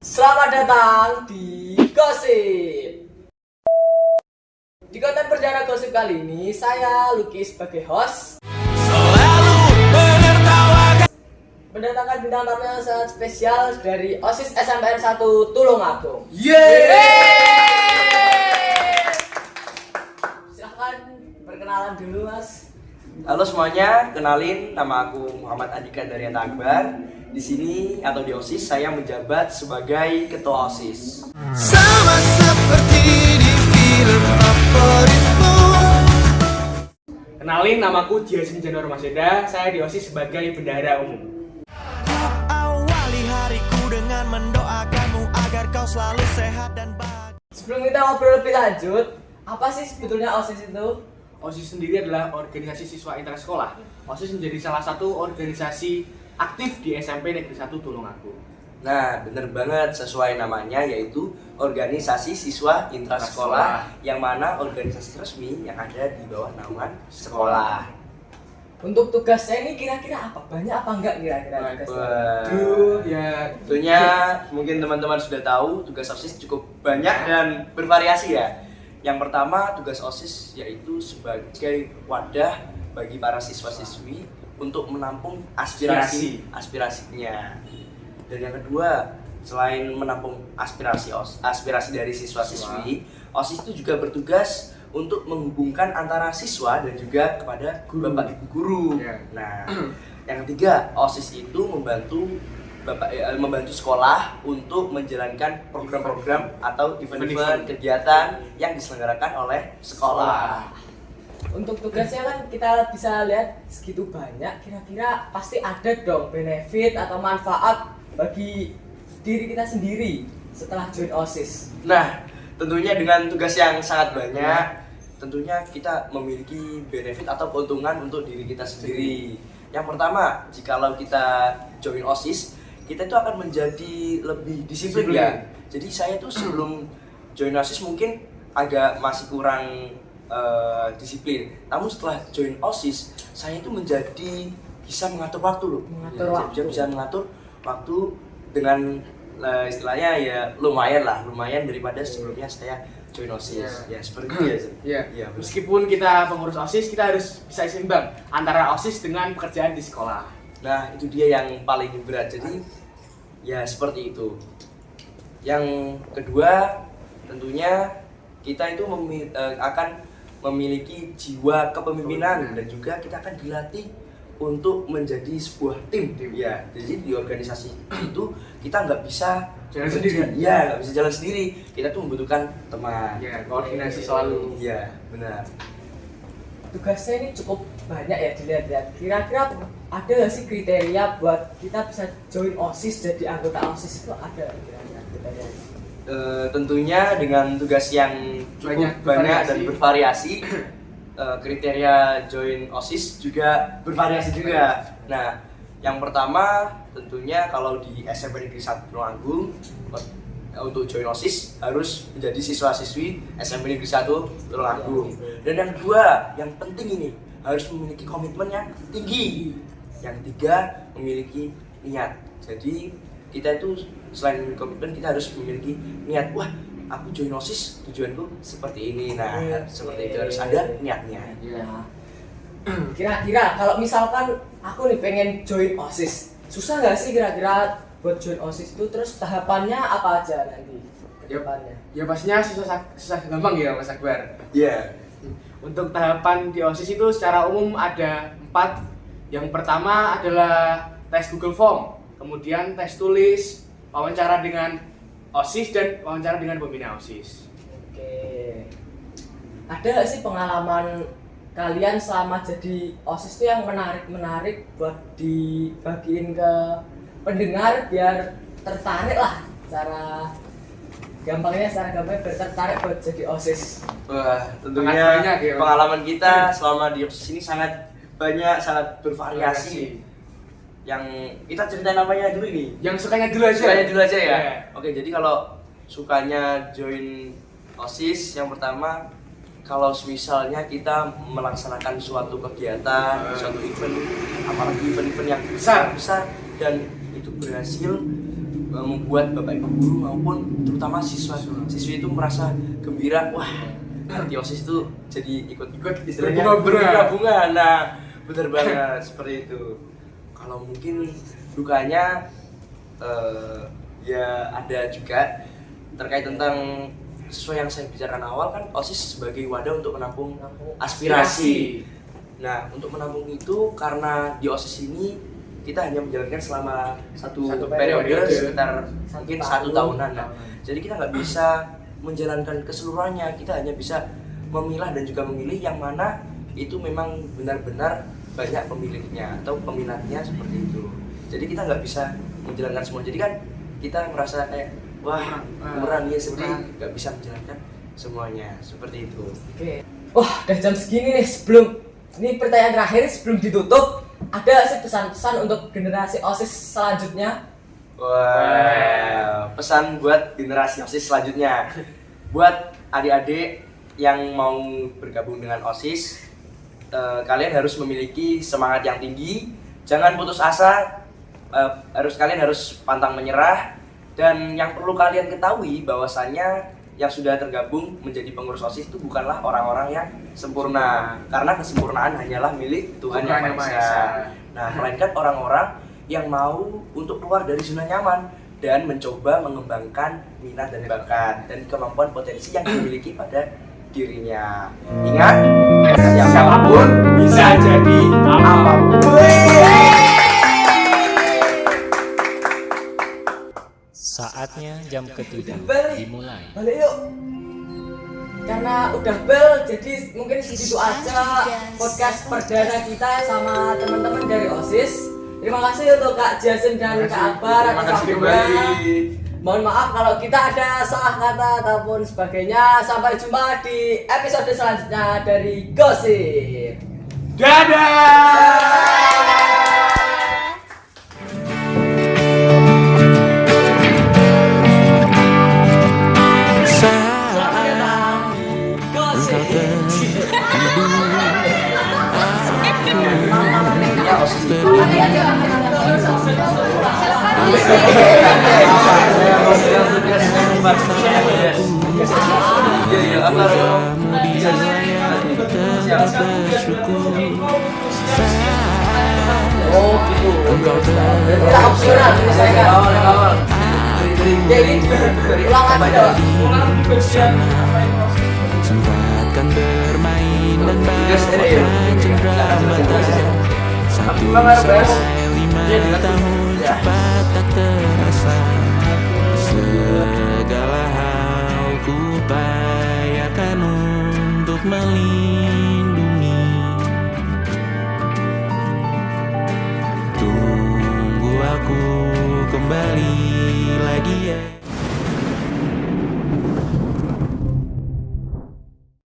Selamat datang di Gosip. Di konten perdana Gosip kali ini, saya Lucky sebagai host mendatangkan bintang tamu yang sangat spesial dari OSIS SMPN 1 Tulungagung. Silahkan perkenalan dulu, Mas. Halo semuanya, kenalin, nama aku Muhammad Andika Daryanta Akbar. Di sini atau di OSIS saya menjabat sebagai ketua OSIS. Sama seperti di film favoritmu. Kenalin, namaku Jason Janur Maseda. Saya di OSIS sebagai bendahara umum. Awali hariku dengan mendoakanmu agar kau selalu sehat dan bahagia. Sebelum kita ngobrol lebih lanjut, apa sih sebetulnya OSIS itu? OSIS sendiri adalah organisasi siswa intrasekolah. OSIS menjadi salah satu organisasi aktif di SMP Negeri 1 Tulungagung. Nah, bener banget sesuai namanya, yaitu organisasi siswa intrasekolah, yang mana organisasi resmi yang ada di bawah naungan sekolah. Untuk tugasnya ini kira-kira apa? Banyak apa enggak kira-kira tugasnya? Tentunya mungkin teman-teman sudah tahu tugas OSIS cukup banyak dan bervariasi ya. Yang pertama, tugas OSIS yaitu sebagai wadah bagi para siswa-siswi untuk menampung aspirasinya. Dan yang kedua, selain menampung aspirasi dari siswa-siswi, OSIS itu juga bertugas untuk menghubungkan antara siswa dan juga kepada bapak ibu guru. Nah, yang ketiga, OSIS itu membantu sekolah untuk menjalankan program-program atau event-event kegiatan yang diselenggarakan oleh sekolah. Untuk tugasnya kan kita bisa lihat segitu banyak, kira-kira pasti ada dong benefit atau manfaat bagi diri kita sendiri setelah join OSIS. Nah, tentunya dengan tugas yang sangat banyak, tentunya kita memiliki benefit atau keuntungan untuk diri kita sendiri. Yang pertama, jikalau kita join OSIS, kita itu akan menjadi lebih disiplin ya. Jadi saya tuh sebelum join OSIS mungkin agak masih kurang disiplin. Namun setelah join OSIS, saya itu menjadi bisa mengatur waktu loh. Bisa mengatur waktu dengan istilahnya ya lumayan daripada sebelumnya saya join OSIS. Ya seperti itu ya. Ya, meskipun kita pengurus OSIS, kita harus bisa seimbang antara OSIS dengan pekerjaan di sekolah. Nah, itu dia yang paling berat. Jadi ya seperti itu. Yang kedua, tentunya kita itu akan memiliki jiwa kepemimpinan dan juga kita akan dilatih untuk menjadi sebuah tim. Ya, jadi di organisasi itu kita nggak bisa jalan sendiri. Ya, nggak bisa jalan sendiri. Kita tuh membutuhkan teman. Ya, koordinasi selalu. Iya, benar. Tugasnya ini cukup banyak ya dilihat-lihat. Kira-kira ada nggak sih kriteria buat kita bisa join OSIS, jadi anggota OSIS itu ada kira-kira kriteria? Tentunya dengan tugas yang cukup banyak dan bervariasi, kriteria join OSIS juga bervariasi juga. Nah, yang pertama tentunya kalau di SMP Negeri 1 Tulungagung, untuk join OSIS harus menjadi siswa-siswi SMP Negeri 1 Tulungagung. Dan yang kedua, yang penting ini harus memiliki komitmen yang tinggi. Yang tiga, memiliki niat. Jadi kita itu selain komitmen, kita harus memiliki niat. Wah, aku join OSIS, tujuanku seperti ini. Nah, seperti itu harus ada niatnya. Ya. Kira-kira kalau misalkan aku nih pengen join OSIS, susah nggak sih kira-kira buat join OSIS itu? Terus tahapannya apa aja nanti ke depannya? Ya pastinya susah gampang ya Mas Akbar. Iya. Untuk tahapan di OSIS itu secara umum ada 4. Yang pertama adalah tes Google Form, kemudian tes tulis, wawancara dengan OSIS, dan wawancara dengan pembina OSIS. Oke. Ada nggak sih pengalaman kalian selama jadi OSIS itu yang menarik buat dibagiin ke pendengar biar tertarik lah, secara gampangnya biar tertarik buat jadi OSIS? Wah, tentunya Sangat banyak ya. pengalaman kita selama di OSIS ini sangat banyak, sangat bervariasi. Yang kita ceritain namanya dulu ini. Yang sukanya dulu aja. Sukanya dulu aja ya. Iya. Oke, jadi kalau sukanya join OSIS, yang pertama, kalau misalnya kita melaksanakan suatu kegiatan, suatu event, apalagi event-event yang besar dan itu berhasil membuat bapak ibu guru maupun terutama siswi itu merasa gembira. Wah, nanti OSIS itu jadi ikut istilahnya berbunga-bunga. Nah, benar banget seperti itu. Kalau mungkin dukanya ya ada juga terkait tentang sesuai yang saya bicarakan awal kan, OSIS sebagai wadah untuk menampung aspirasi. Nah, untuk menampung itu karena di OSIS ini kita hanya menjalankan selama satu periode sekitar mungkin 1 tahunan. Nah, jadi kita nggak bisa menjalankan keseluruhannya, kita hanya bisa memilah dan juga memilih yang mana itu memang benar-benar banyak pemiliknya atau peminatnya seperti itu. Jadi kita nggak bisa menjalankan semua. Jadi kan kita merasa kayak wah kurang ya, sedih nggak bisa menjalankan semuanya seperti itu. Oke. Wah, udah jam segini nih. Ini pertanyaan terakhir sebelum ditutup, ada sih pesan-pesan untuk generasi OSIS selanjutnya? Wah, pesan buat generasi OSIS selanjutnya. Buat adik-adik yang mau bergabung dengan OSIS, kalian harus memiliki semangat yang tinggi, jangan putus asa, kalian harus pantang menyerah, dan yang perlu kalian ketahui bahwasannya yang sudah tergabung menjadi pengurus OSIS itu bukanlah orang-orang yang sempurna, karena kesempurnaan hanyalah milik Tuhan Yang Maha Esa. Nah, melainkan orang-orang yang mau untuk keluar dari zona nyaman dan mencoba mengembangkan minat dan bakat dan kemampuan potensi yang dimiliki pada dirinya. Ingat, siapapun bisa jadi apapun. Saatnya jam ke-7 dimulai. Balik yuk. Karena udah bel, jadi mungkin segitu aja podcast perdana kita sama teman-teman dari OSIS. Terima kasih untuk Kak Jason dan Kak Akbar atas waktunya. Mohon maaf kalau kita ada salah kata ataupun sebagainya. Sampai jumpa di episode selanjutnya dari Gosip. Dadah. Oh gitu. Kita opsional diselesaikan. Jadi ulangan aja. Sempatkan bermain dan bawakan cendera mata. 1-5 tahun cepat tak terasa. Segala hal ku upayakan untuk melindungi. Tunggu aku kembali lagi ya.